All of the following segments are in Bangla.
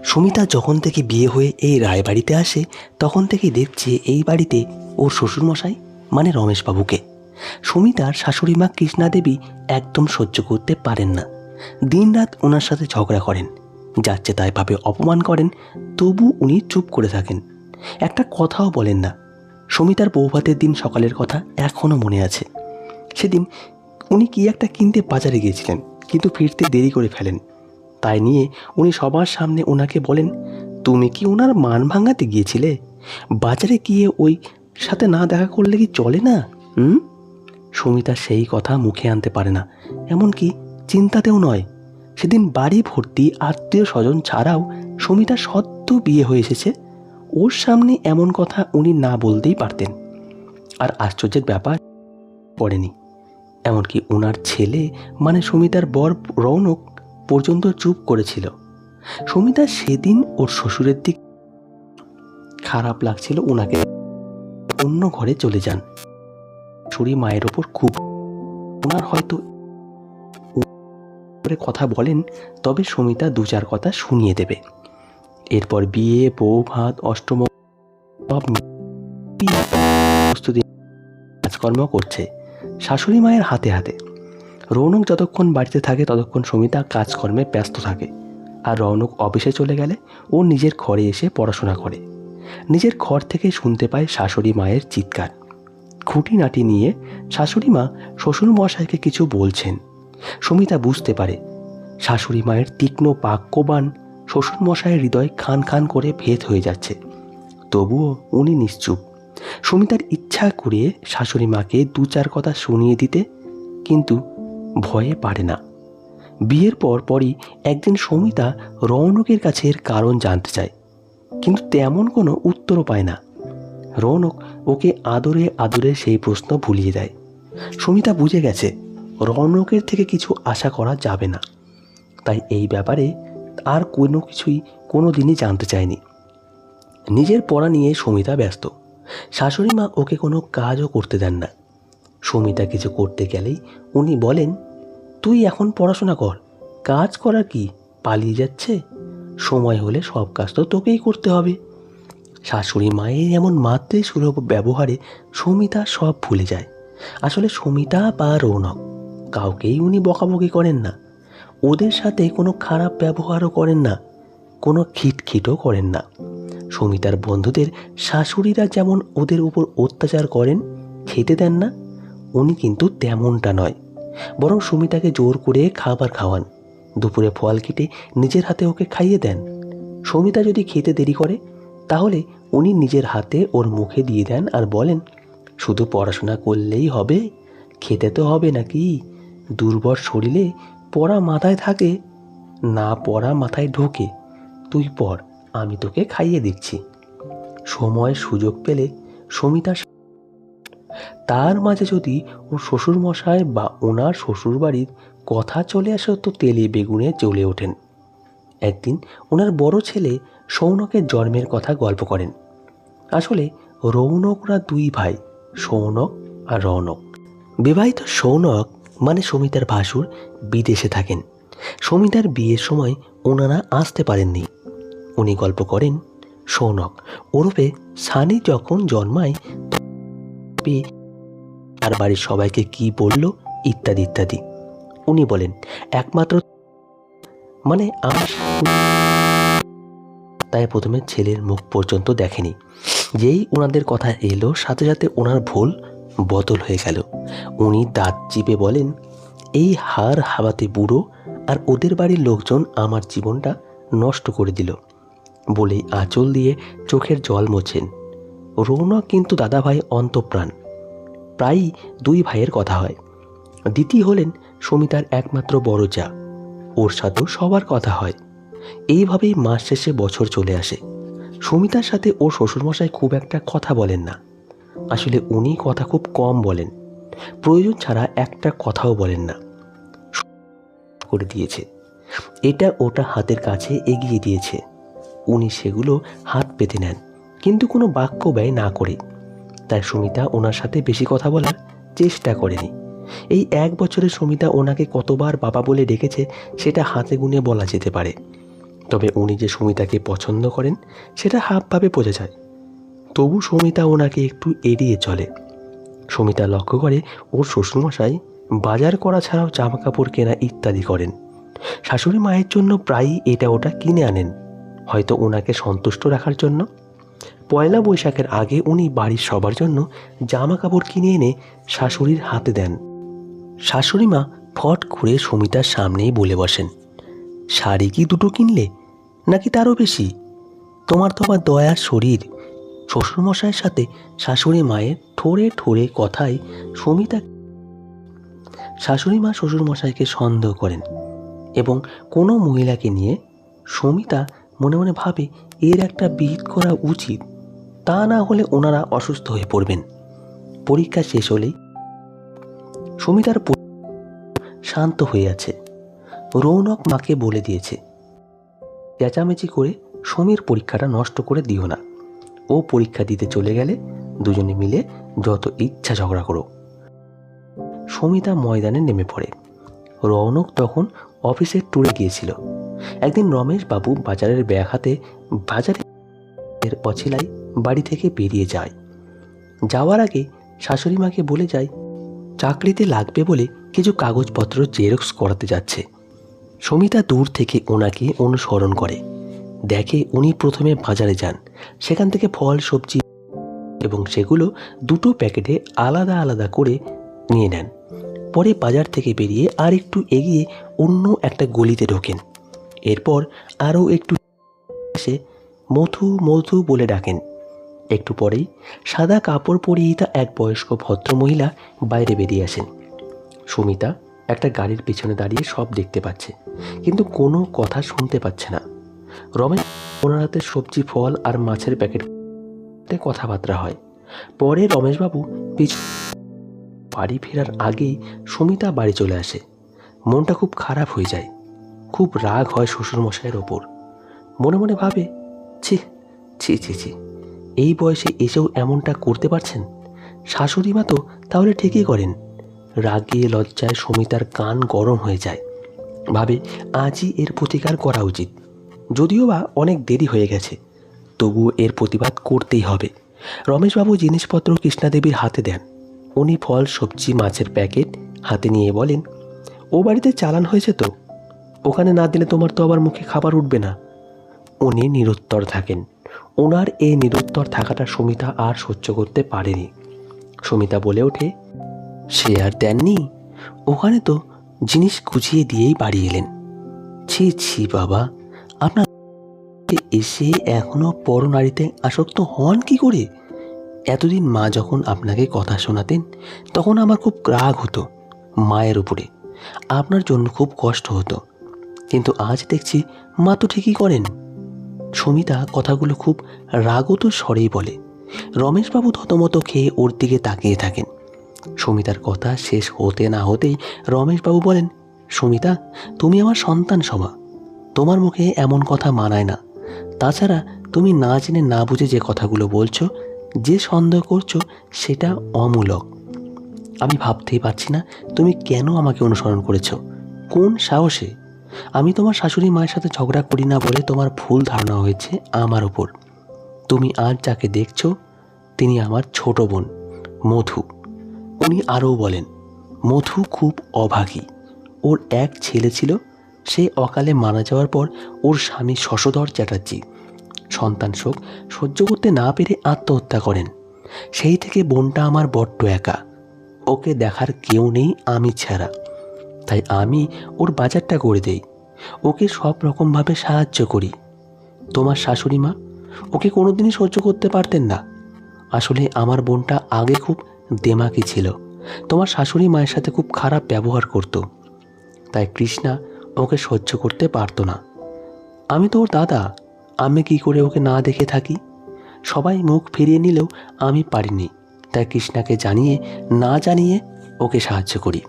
সুমিতা যখন থেকে বিয়ে হয়ে এই রায়বাড়িতে আসে তখন থেকেই দেখছে এই বাড়িতে ওর শ্বশুরমশাই মানে রমেশবাবুকে। সুমিতার শাশুড়ি মা কৃষ্ণা দেবী একদম সহ্য করতে পারেন না, দিনরাত ওনার সাথে ঝগড়া করেন, যাচ্ছে তাই ভাবে অপমান করেন, তবু উনি চুপ করে থাকেন, একটা কথাও বলেন না। সুমিতার বৌভাতের দিন সকালের কথা এখনও মনে আছে। সেদিন উনি কি একটা কিনতে বাজারে গিয়েছিলেন, কিন্তু ফিরতে দেরি করে ফেলেন। তাই নিয়ে উনি সবার সামনে ওনাকে বলেন, তুমি কি ওনার মান ভাঙাতে গিয়েছিলে? বাজারে গিয়ে ওই সাথে না দেখা করলে কি চলে না? সুমিতা সেই কথা মুখে আনতে পারে না, এমনকি চিন্তাতেও নয়। সেদিন বাড়ি ভর্তি আত্মীয় স্বজন ছাড়াও সুমিতা সদ্য বিয়ে হয়ে এসেছে, ওর সামনে এমন কথা উনি না বলতেই পারতেন। আর আশ্চর্যের ব্যাপার পড়েনি, এমনকি ওনার ছেলে মানে সুমিতার বর রৌনক পর্যন্ত চুপ করেছিল। সুমিতা সেদিন ওর শ্বশুরের দিক খারাপ লাগছিল, ওনাকে অন্য ঘরে চলে যান। শাশুড়ি মায়ের ওপর খুব, ওনার হয়তো কথা বলেন, তবে সুমিতা দু চার কথা শুনিয়ে দেবে। এরপর বিয়ে, বউ ভাত, অষ্টম প্রস্তুতি, কাজকর্ম করছে শাশুড়ি মায়ের হাতে হাতে। রৌনক যতক্ষণ বাড়িতে থাকে ততক্ষণ সুমিতা কাজকর্মে ব্যস্ত থাকে, আর রৌনক অফিসে চলে গেলে ও নিজের ঘরে এসে পড়াশোনা করে। নিজের ঘর থেকে শুনতে পায় শাশুড়ি মায়ের চিৎকার। খুঁটিনাটি নিয়ে শাশুড়ি মা শ্বশুর মশাইকে কিছু বলছেন। সুমিতা বুঝতে পারে শাশুড়ি মায়ের তীক্ষ্ণ বাক্যবাণ শ্বশুর মশাইয়ের হৃদয় খান খান করে ভেদ হয়ে যাচ্ছে। তবুও উনি নিশ্চুপ। সুমিতার ইচ্ছা করে শাশুড়ি মাকে দু চার কথা শুনিয়ে দিতে, কিন্তু ভয়ে পারে না। বিয়ের পরই একদিন সুমিতা রৌনকের কাছে এর কারণ জানতে চায়, কিন্তু তেমন কোনো উত্তরও পায় না। রৌনক ওকে আদরে আদরে সেই প্রশ্ন ভুলিয়ে দেয়। সুমিতা বুঝে গেছে রৌনকের থেকে কিছু আশা করা যাবে না, তাই এই ব্যাপারে আর কোনো কিছুই কোনো দিনই জানতে চায়নি। নিজের পড়া নিয়ে সুমিতা ব্যস্ত। শাশুড়ি মা ওকে কোনো কাজও করতে দেন না। সুমিতা কিছু করতে গেলেই উনি বলেন, তুই এখন পড়াশোনা কর, কাজ করার কি পালিয়ে যাচ্ছে? সময় হলে সব কাজ তো তোকেই করতে হবে। শাশুড়ি মায়ের এমন মাতৃ সুলভ ব্যবহারে সুমিতা সব ভুলে যায়। আসলে সুমিতা বা রৌনক কাউকেই উনি বকাবকি করেন না, ওদের সাথে কোনো খারাপ ব্যবহারও করেন না, কোনো খিটখিটও করেন না। সুমিতার বন্ধুদের শাশুড়িরা যেমন ওদের উপর অত্যাচার করেন, খেতে দেন না, উনি কিন্তু তেমনটা নয়। বরং সুমিতাকে জোর করে খাবার খাওয়ান, দুপুরে ফল কেটে নিজের হাতে ওকে খাইয়ে দেন। সুমিতা যদি খেতে দেরি করে তাহলে উনি নিজের হাতে ওর মুখে দিয়ে দেন আর বলেন, শুধু পড়াশোনা করলেই হবে? খেতে তো হবে নাকি? দুর্বল শরীরে পড়া মাথায় থাকে না, পড়া মাথায় ঢোকে। তুই পড়, আমি তোকে খাইয়ে দিচ্ছি। সময় সুযোগ পেলে সুমিতা, তার মাঝে যদি ওর শ্বশুরমশাই বা ওনার শ্বশুরবাড়ির কথা চলে আসে তো তেলে বেগুনে জ্বলে ওঠেন। একদিন ওনার বড় ছেলে সৌনকের জন্মের কথা গল্প করেন। আসলে রৌনকরা দুই ভাই, সৌনক আর রৌনক। বিবাহিত সৌনক মানে সুমিতার ভাসুর বিদেশে থাকেন। সুমিতার বিয়ের সময় ওনারা আসতে পারেননি। উনি গল্প করেন, সৌনক ওরফে সানি যখন জন্মায় তার বাড়ির সবাইকে কি বলল ইত্যাদি ইত্যাদি। উনি বলেন, একমাত্র মানে আমার, তাই প্রথমে ছেলের মুখ পর্যন্ত দেখেনি। যেই ওনাদের কথা এলো সাথে সাথে ওনার ভুল বদল হয়ে গেল। উনি দাঁত চিপে বলেন, এই হার হাওয়াতে বুড়ো আর ওদের বাড়ির লোকজন আমার জীবনটা নষ্ট করে দিল বলেই আঁচল দিয়ে চোখের জল মোছেন। রৌনক কিন্তু দাদাভাই অন্তঃপ্রাণ, প্রায়ই দুই ভাইয়ের কথা হয়। দিতি হলেন সুমিতার একমাত্র বড় যা, ওর সাথেও সবার কথা হয়। এইভাবেই মাস শেষে বছর চলে আসে। সুমিতার সাথে ওর শ্বশুরমশাই খুব একটা কথা বলেন না। আসলে উনি কথা খুব কম বলেন, প্রয়োজন ছাড়া একটা কথাও বলেন না। করে দিয়েছে, এটা ওটা হাতের কাছে এগিয়ে দিয়েছে, উনি সেগুলো হাত পেতে নেন, কিন্তু কোনো বাক্য ব্যয় না করে। তাই সুমিতা ওনার সাথে বেশি কথা বলার চেষ্টা করেনি। এই এক বছরে সুমিতা ওনাকে কতবার বাবা বলে ডেকেছে সেটা হাতে গুনে বলা যেতে পারে। তবে উনি যে সুমিতাকে পছন্দ করেন সেটা হাবভাবে বোঝা যায়। তবু সুমিতা ওনাকে একটু এড়িয়ে চলে। সুমিতা লক্ষ্য করে ওর শ্বশুরমশাই বাজার করা ছাড়াও জামা কাপড় কেনা ইত্যাদি করেন। শাশুড়ি মায়ের জন্য প্রায়ই এটা ওটা কিনে আনেন, হয়তো ওনাকে সন্তুষ্ট রাখার জন্য। পয়লা বৈশাখের আগে উনি বাড়ির সবার জন্য জামা কাপড় কিনে এনে শাশুড়ির হাতে দেন। শাশুড়ি মা ফট করে সুমিতার সামনেই বলে বসেন, শাড়ি কি দুটো কিনলে নাকি তারও বেশি? তোমার তো আবার দয়ার শরীর। শ্বশুরমশাইয়ের সাথে শাশুড়ি মায়ের ঠোরে ঠোরে কথায় শাশুড়ি মা শ্বশুরমশাইকে সন্দেহ করেন এবং কোনো মহিলাকে নিয়ে সুমিতা মনে মনে ভাবে এর একটা বিহিত করা উচিত, তা না হলে ওনারা অসুস্থ হয়ে পড়বেন। পরীক্ষা শেষ হলেই সুমিতার শান্ত হয়ে আছে। রৌনক মাকে বলে দিয়েছে, চেঁচামেচি করে সমীর পরীক্ষাটা নষ্ট করে দিও না। ও পরীক্ষা দিতে চলে গেলে দুজনে মিলে যত ইচ্ছা ঝগড়া করো। সুমিতা ময়দানে নেমে পড়ে। রৌনক তখন অফিসের ট্যুরে গিয়েছিল। একদিন রমেশ বাবু বাজারের ব্যাগ হাতে বাজারের অছিলায় বাড়ি থেকে বেরিয়ে যায়। যাওয়ার আগে শাশুড়ি মাকে বলে যায় চাকরিতে লাগবে বলে কিছু কাগজপত্র জেরক্স করাতে যাচ্ছে। সুমিতা দূর থেকে ওনাকে অনুসরণ করে। দেখে উনি প্রথমে বাজারে যান, সেখান থেকে ফল সবজি এবং সেগুলো দুটো প্যাকেটে আলাদা আলাদা করে নিয়ে নেন। পরে বাজার থেকে বেরিয়ে আর একটু এগিয়ে অন্য একটা গলিতে ঢোকেন। এরপর আরও একটু এসে মধু মধু বলে ডাকেন। একটু পরেই সাদা কাপড় পরিহিতা এক বয়স্ক ভদ্রমহিলা বাইরে বেরিয়ে আসেন। সুমিতা একটা গাড়ির পিছনে দাঁড়িয়ে সব দেখতে পাচ্ছে, কিন্তু কোনো কথা শুনতে পাচ্ছে না। রমেশ ওনার হাতে সবজি, ফল আর মাছের প্যাকেটে কথাবার্তা হয়। পরে রমেশবাবু বাড়ি ফেরার আগেই সুমিতা বাড়ি চলে আসে। মনটা খুব খারাপ হয়ে যায়, খুব রাগ হয় শ্বশুরমশাইয়ের ওপর। মনে মনে ভাবে, ছি ছি ছি ছি, এই বয়সে এসেও এমনটা করতে পারছেন। শাশুড়ি মা তো তাহলে ঠিকই করেন। রাগে লজ্জায় সুমিতার কান গরম হয়ে যায়। ভাবে আজই এর প্রতিকার করা উচিত। যদিও বা অনেক দেরি হয়ে গেছে, তবুও এর প্রতিবাদ করতেই হবে। রমেশবাবু জিনিসপত্র কৃষ্ণাদেবীর হাতে দেন। উনি ফল, সবজি, মাছের প্যাকেট হাতে নিয়ে বলেন, ও বাড়িতে চালান হয়েছে তো, ওখানে না দিলে তোমার তো আবার মুখে খাবার উঠবে না। উনি নিরুত্তর থাকেন। ওনার এই নিরুত্তর থাকাটা সুমিতা আর সহ্য করতে পারেনি। সুমিতা বলে ওঠে, সে আর দেননি, ওখানে তো জিনিস গুছিয়ে দিয়েই বাড়ি এলেন। ছি ছি বাবা, আপনার এসে এখনো পরনারীতে আসক্ত হন কি করে? এতদিন মা যখন আপনাকে কথা শোনাতেন তখন আমার খুব রাগ হতো মায়ের উপরে, আপনার জন্য খুব কষ্ট হতো, কিন্তু আজ দেখছি মা তো ঠিকই করেন। সুমিতা কথাগুলো খুব রাগত স্বরেই বলে। রমেশবাবু থতমত খেয়ে ওর দিকে তাকিয়ে থাকেন। সুমিতার কথা শেষ হতে না হতেই রমেশবাবু বলেন, সুমিতা, তুমি আমার সন্তান সমা, তোমার মুখে এমন কথা মানায় না। তাছাড়া তুমি না জেনে না বুঝে যে কথাগুলো বলছো, যে সন্দেহ করছো, সেটা অমূলক। আমি ভাবতেই পারছি না তুমি কেন আমাকে অনুসরণ করেছো, কোন সাহসে? আমি তোমার শাশুড়ি মায়ের সাথে ঝগড়া করি না বলে তোমার ভুল ধারণা হয়েছে আমার ওপর। তুমি আজ যাকে দেখছো তিনি আমার ছোট বোন মধু। উনি আরও বলেন, মধু খুব অভাগী। ওর এক ছেলে ছিল, সে অকালে মারা যাওয়ার পর ওর স্বামী শশধর চ্যাটার্জি সন্তান শোক সহ্য করতে না পেরে আত্মহত্যা করেন। সেই থেকে বোনটা আমার বড্ড একা, ওকে দেখার কেউ নেই আমি ছাড়া। তাই আমি ওর বাজারটা করে দেই, ওকে সব রকমভাবে সাহায্য করি। তোমার শাশুড়ি মা ওকে কোনোদিনই সহ্য করতে পারতেন না। আসলে আমার বোনটা আগে খুব দেমাকি ছিল, তোমার শাশুড়ি মায়ের সাথে খুব খারাপ ব্যবহার করত, তাই কৃষ্ণা ওকে সহ্য করতে পারতো না। আমি তো ওর দাদা, আমি কি করে ওকে না দেখে থাকি? সবাই মুখ ফিরিয়ে নিলেও আমি পারিনি, তাই কৃষ্ণাকে জানিয়ে না জানিয়ে ওকে সাহায্য করি।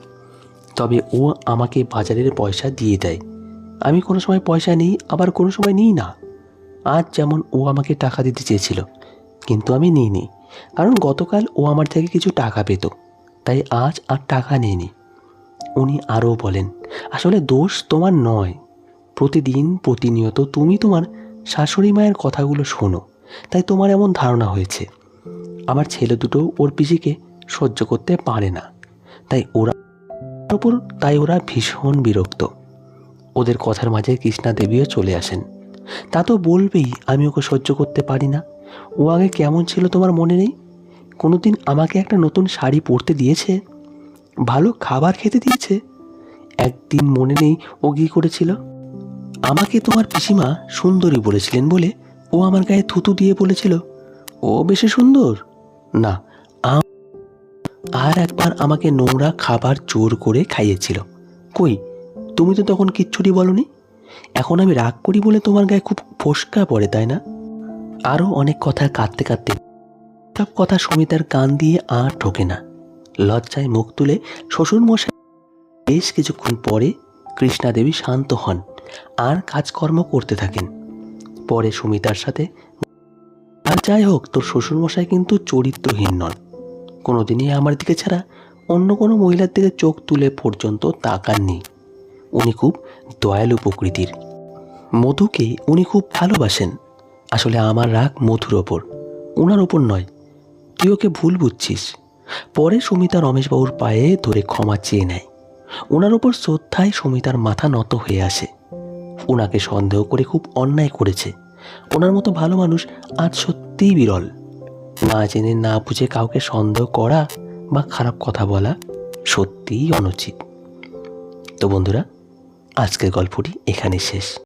তবে ও আমাকে বাজারের পয়সা দিয়ে দেয়। আমি কোনো সময় পয়সা নিই, আবার কোনো সময় নিই না। আজ যেমন ও আমাকে টাকা দিতে চেয়েছিল, কিন্তু আমি নিইনি, কারণ গতকাল ও আমার থেকে কিছু টাকা পেত, তাই আজ আর টাকা নিইনি। উনি আরও বলেন, আসলে দোষ তোমার নয়, প্রতিদিন প্রতিনিয়ত তুমি তোমার শাশুড়ি মায়ের কথাগুলো শোনো, তাই তোমার এমন ধারণা হয়েছে। আমার ছেলে দুটো ওর পিসিকে সহ্য করতে পারে না, তাই ওরা ভীষণ বিরক্ত। ওদের কথার মাঝে কৃষ্ণা দেবীও চলে আসেন। তা তো বলবেই আমি ওকে সহ্য করতে পারি না। ও আগে কেমন ছিল তোমার মনে নেই? কোনোদিন আমাকে একটা নতুন শাড়ি পরতে দিয়েছে? ভালো খাবার খেতে দিয়েছে? একদিন মনে নেই ও কী করেছিল? আমাকে তোমার পিসিমা সুন্দরী বলেছিলেন বলে ও আমার গায়ে থুতু দিয়ে বলেছিল ও বেশি সুন্দর। না, আর একবার আমাকে নোংরা খাবার জোর করে খাইয়েছিল। কই, তুমি তো তখন কিচ্ছুটি বলনি। এখন আমি রাগ করি বলে তোমার গায়ে খুব ফোস্কা পড়ে, তাই না? আরও অনেক কথা কাঁদতে কাঁদতে সব কথা সুমিতার কান দিয়ে আর ঢোকে না। লজ্জায় মুখ তুলে শ্বশুরমশাই বেশ কিছুক্ষণ পরে কৃষ্ণা দেবী শান্ত হন আর কাজকর্ম করতে থাকেন। পরে সুমিতার সাথে, আর যাই হোক, তোর শ্বশুরমশাই কিন্তু চরিত্রহীন নন। কোনোদিনই আমার দিকে ছাড়া অন্য কোনো মহিলার দিকে চোখ তুলে পর্যন্ত তাকাননি। উনি খুব দয়ালু প্রকৃতির। মধুকে উনি খুব ভালোবাসেন। আসলে আমার রাগ মধুর ওপর, ওনার ওপর নয়। তুই ওকে ভুল বুঝছিস। পরে সুমিতা রমেশবাবুর পায়ে ধরে ক্ষমা চেয়ে নেয়। ওনার ওপর শ্রদ্ধায় সুমিতার মাথা নত হয়ে আসে। ওনাকে সন্দেহ করে খুব অন্যায় করেছে। ওনার মতো ভালো মানুষ আজ সত্যিই বিরল। না জেনে না বুঝে কাউকে সন্দেহ করা বা খারাপ কথা বলা সত্যিই অনুচিত। তো বন্ধুরা, আজকের গল্পটি এখানে শেষ।